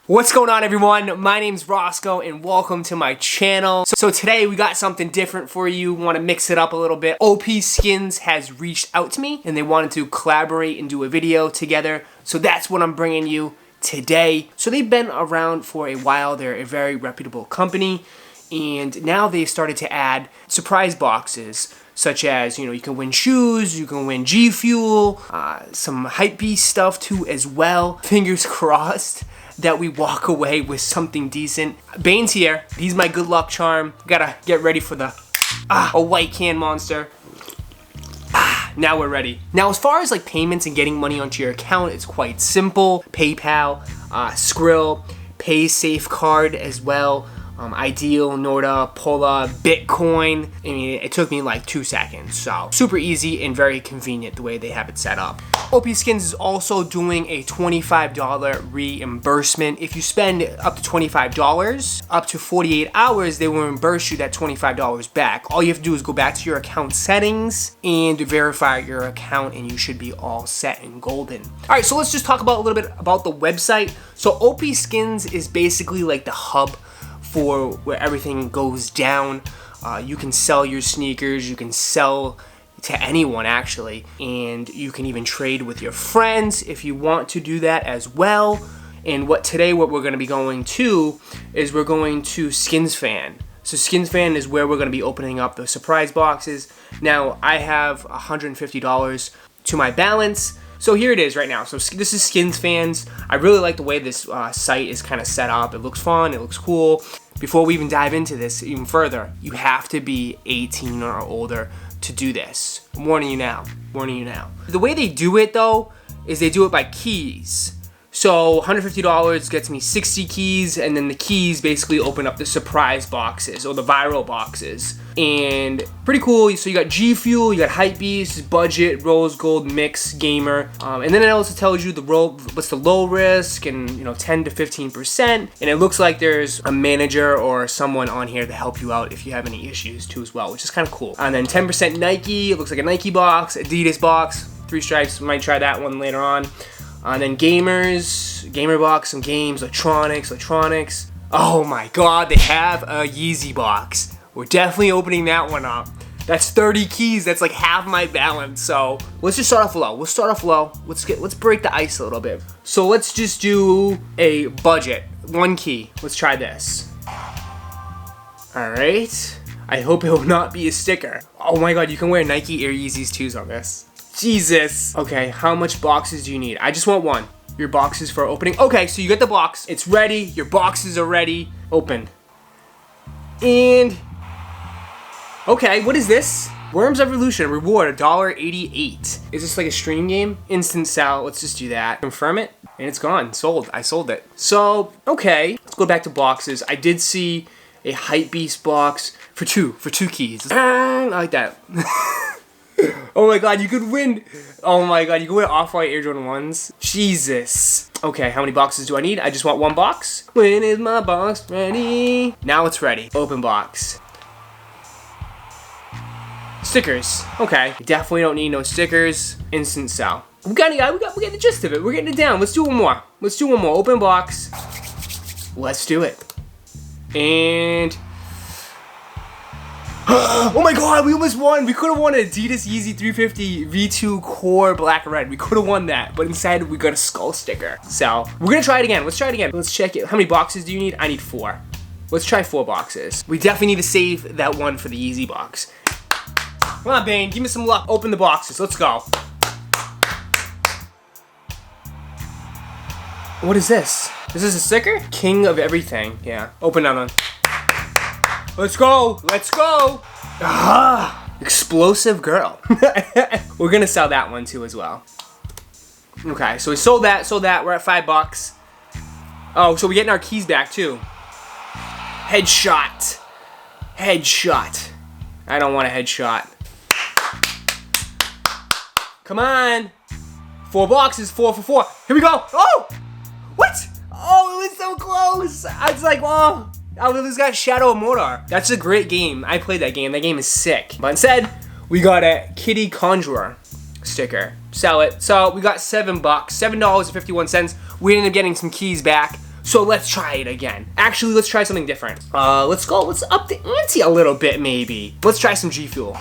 What's going on, everyone? My name's Roscoe and welcome to my channel. So today we got something different for you. Want to mix it up a little bit. OPSKINs has reached out to me and they wanted to collaborate and do a video together. So that's what I'm bringing you today. So they've been around for a while. They're a very reputable company and now they've started to add surprise boxes, such as, you can win shoes, you can win G Fuel, some hypebeast stuff too as well. Fingers crossed that we walk away with something decent. Bane's here. He's my good luck charm. Gotta get ready for the a white can monster. Now we're ready. Now, as far as like payments and getting money onto your account, it's quite simple. PayPal, Skrill, PaySafe card as well. Ideal, Norda, Pola, Bitcoin. I mean, it took me like 2 seconds, so super easy and very convenient the way they have it set up. OPSKINs is also doing a $25 reimbursement. If you spend up to $25, up to 48 hours, they will reimburse you that $25 back. All you have to do is go back to your account settings and verify your account and you should be all set and golden. All right, so let's just talk about a little bit about the website. So OPSKINs is basically like the hub for where everything goes down. You can sell your sneakers, you can sell to anyone actually, and you can even trade with your friends if you want to do that as well. And what we're going to be going to is we're going to Skins Fan. So Skins Fan is where we're going to be opening up the surprise boxes. Now I have $150 to my balance. So here it is right now. So this is Skins Fans. I really like the way this site is kind of set up. It looks fun, it looks cool. Before we even dive into this even further, you have to be 18 or older to do this. I'm warning you now, warning you now. The way they do it though, is they do it by keys. So $150 gets me 60 keys, and then the keys basically open up the surprise boxes or the viral boxes. And pretty cool. So you got G Fuel, you got Hypebeast, Budget, Rose Gold, Mix, Gamer, and then it also tells you what's the low risk and 10 to 15%. And it looks like there's a manager or someone on here to help you out if you have any issues too as well, which is kind of cool. And then 10% Nike. It looks like a Nike box, Adidas box, 3 stripes. Might try that one later on. And then gamer box, some games, electronics. Oh my god, they have a Yeezy box. We're definitely opening that one up. That's 30 keys, that's like half my balance. So let's just start off low. We'll start off low. Let's break the ice a little bit. So let's just do a budget. 1 key. Let's try this. Alright. I hope it will not be a sticker. Oh my god, you can wear Nike Air Yeezys 2s on this. Jesus. Okay, how much boxes do you need? I just want 1. Your boxes for opening. Okay, so you get the box. It's ready. Your boxes are ready. Open. And okay, what is this? Worms Evolution reward $1.88. Is this like a stream game? Instant sell. Let's just do that. Confirm it, and it's gone. Sold. I sold it. So okay, let's go back to boxes. I did see a Hypebeast box for 2 keys. I like that. Oh my god, you could win. Oh my god, you could win Off-White Air Jordan 1s. Jesus. Okay, how many boxes do I need? I just want 1 box. When is my box ready? Now it's ready. Open box. Stickers. Okay, definitely don't need no stickers. Instant sell. We got the gist of it. We're getting it down. Let's do one more. Open box. Let's do it. And oh my god, we almost won. We could have won an Adidas Yeezy 350 V2 Core Black Red. We could have won that, but instead we got a skull sticker. So we're gonna try it again. Let's try it again. Let's check it. How many boxes do you need? I need 4. Let's try 4 boxes. We definitely need to save that one for the Yeezy box. Come on, Bane, give me some luck. Open the boxes. Let's go. What is this? Is this a sticker? King of everything. Yeah. Open that one. Let's go! Let's go! Ah, explosive girl. We're gonna sell that one too as well. Okay, so we sold that. We're at $5. Oh, so we're getting our keys back too. Headshot. I don't want a headshot. Come on. 4 boxes, 4 for 4. Here we go. Oh! What? Oh, it was so close. I was like, oh. Oh, this got Shadow of Mordor. That's a great game. I played that game. That game is sick. But instead, we got a Kitty Conjurer sticker. Sell it. So we got $7, $7.51. We ended up getting some keys back. So let's try it again. Actually, let's try something different. Let's up the ante a little bit maybe. Let's try some G Fuel.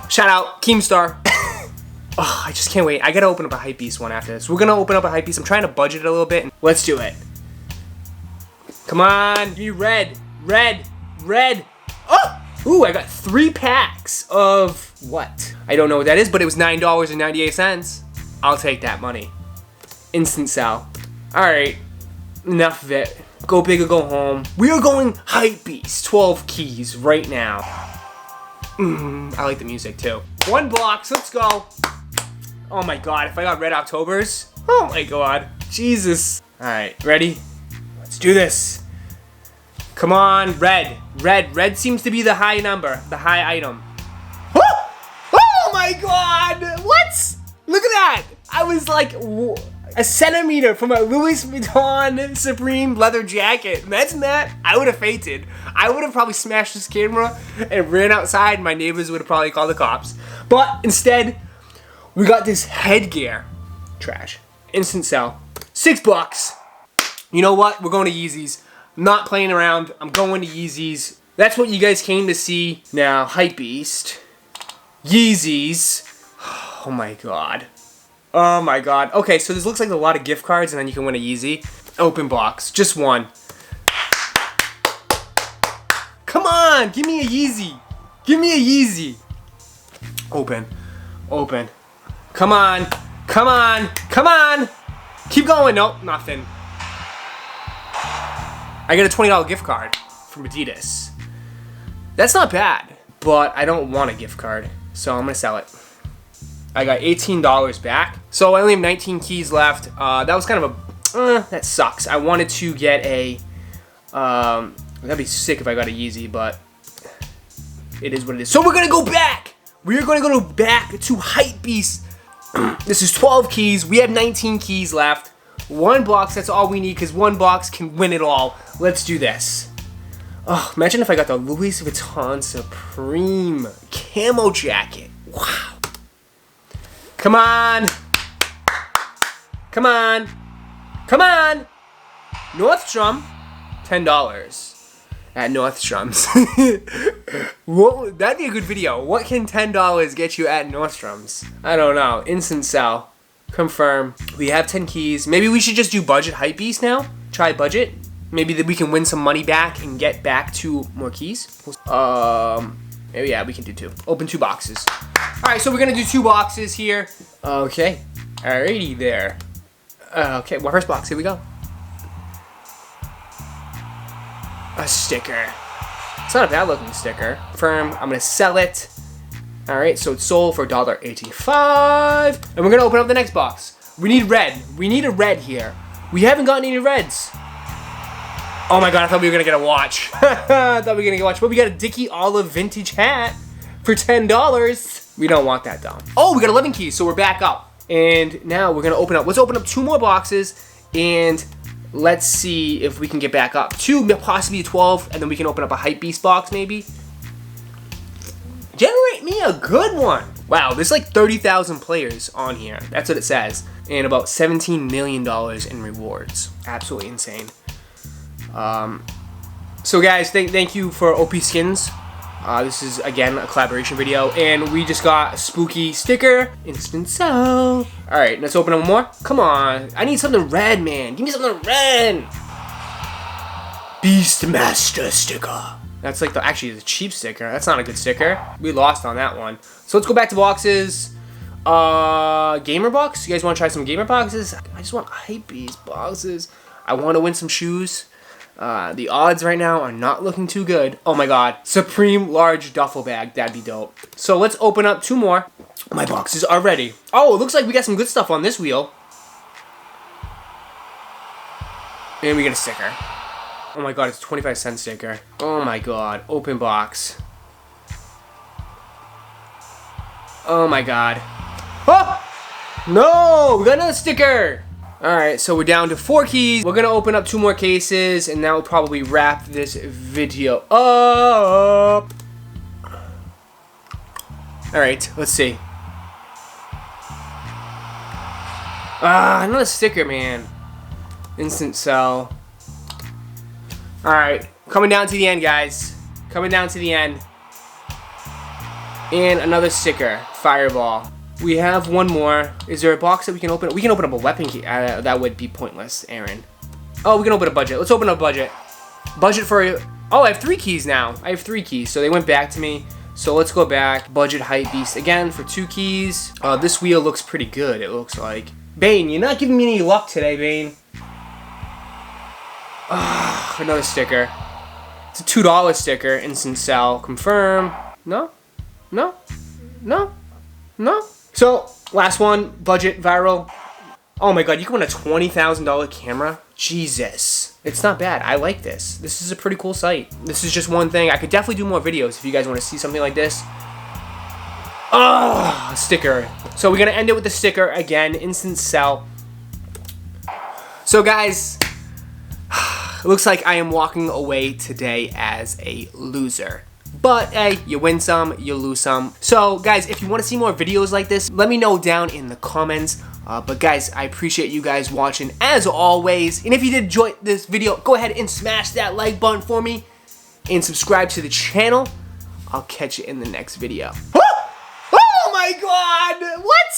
Shout out, Keemstar. Oh, I just can't wait. I gotta open up a Hypebeast one after this. We're gonna open up a Hypebeast. I'm trying to budget it a little bit. Let's do it. Come on, be red, red, red. Oh! Ooh, I got 3 packs of what? I don't know what that is, but it was $9.98. I'll take that money. Instant sell. All right, enough of it. Go big or go home. We are going Hypebeast, 12 keys right now. I like the music too. 1 box, let's go. Oh my God, if I got red Octobers, oh my God, Jesus. All right, ready? Let's do this. Come on, red, red. Red seems to be the high number, the high item. Oh my God, what? Look at that. I was like a centimeter from a Louis Vuitton Supreme leather jacket. Imagine that. I would have fainted. I would have probably smashed this camera and ran outside. My neighbors would have probably called the cops. But instead, we got this headgear. Trash. Instant sell. $6. You know what? We're going to Yeezys. I'm not playing around. I'm going to Yeezys. That's what you guys came to see. Now, Hypebeast. Yeezys. Oh my God. Oh my God. Okay, so this looks like a lot of gift cards and then you can win a Yeezy. Open box. Just one. Come on! Give me a Yeezy. Give me a Yeezy. Open. Open. Come on. Come on. Come on! Keep going. Nope, nothing. I get a $20 gift card from Adidas. That's not bad, but I don't want a gift card, so I'm gonna sell it. I got $18 back, so I only have 19 keys left. That was kind of a, that sucks. I wanted to get a, that'd be sick if I got a Yeezy, but it is what it is. So we're gonna go back. We're gonna go back to Hypebeast. This is 12 keys. We have 19 keys left. 1 box, that's all we need, because 1 box can win it all. Let's do this. Oh, imagine if I got the Louis Vuitton Supreme camo jacket. Wow. Come on. Come on. Come on. Nordstrom, $10 at Nordstrom's. That'd be a good video. What can $10 get you at Nordstrom's? I don't know. Instant sell. Confirm. We have 10 keys. Maybe we should just do budget Hypebeast now. Try budget. Maybe that we can win some money back and get back to more keys. Yeah, we can do 2. Open 2 boxes. All right, so we're gonna do 2 boxes here. Okay. Alrighty there. Okay, well, first box. Here we go. A sticker. It's not a bad looking sticker. Confirm. I'm gonna sell it. All right, so it's sold for $1.85. And we're gonna open up the next box. We need red. We need a red here. We haven't gotten any reds. Oh my God, I thought we were gonna get a watch. I thought we were gonna get a watch, but we got a Dickie Olive vintage hat for $10. We don't want that though. Oh, we got 11 keys, so we're back up. And now we're gonna open up, let's open up 2 more boxes and let's see if we can get back up to possibly 12, and then we can open up a Hypebeast box maybe. Generate me a good one. Wow, there's like 30,000 players on here. That's what it says. And about $17 million in rewards. Absolutely insane. So guys, thank you for OPSKINs. This is, again, a collaboration video. And we just got a spooky sticker. Instant sell. Alright, let's open up more. Come on. I need something red, man. Give me something red. Beastmaster sticker. That's like actually the cheap sticker. That's not a good sticker. We lost on that one. So let's go back to boxes. Gamer box? You guys want to try some gamer boxes? I just want Hypebeast boxes. I want to win some shoes. The odds right now are not looking too good. Oh my God. Supreme large duffel bag. That'd be dope. So let's open up 2 more. My boxes are ready. Oh, it looks like we got some good stuff on this wheel. And we get a sticker. Oh my God, it's a 25-cent sticker. Oh my God, open box. Oh my God. Oh! No, we got another sticker. All right, so we're down to 4 keys. We're gonna open up 2 more cases and that will probably wrap this video up. All right, let's see. Another sticker, man. Instant sell. Alright, coming down to the end, guys. Coming down to the end. And another sticker, Fireball. We have one more. Is there a box that we can open? We can open up a weapon key. That would be pointless, Aaron. Oh, we can open a budget. Let's open up a budget. Budget for... Oh, I have 3 keys now. I have 3 keys, so they went back to me. So let's go back. Budget Hype Beast again for 2 keys. This wheel looks pretty good, it looks like. Bane, you're not giving me any luck today, Bane. Another sticker. It's a $2 sticker. Instant sell. Confirm. No? No? No? No? So, last one. Budget viral. Oh my god, you can win a $20,000 camera? Jesus. It's not bad. I like this. This is a pretty cool site. This is just one thing. I could definitely do more videos if you guys want to see something like this. Oh, sticker. So we're going to end it with the sticker again. Instant sell. So guys, it looks like I am walking away today as a loser. But hey, you win some, you lose some. So guys, if you want to see more videos like this, let me know down in the comments. But guys, I appreciate you guys watching as always. And if you did enjoy this video, go ahead and smash that like button for me. And subscribe to the channel. I'll catch you in the next video. Oh my god! What?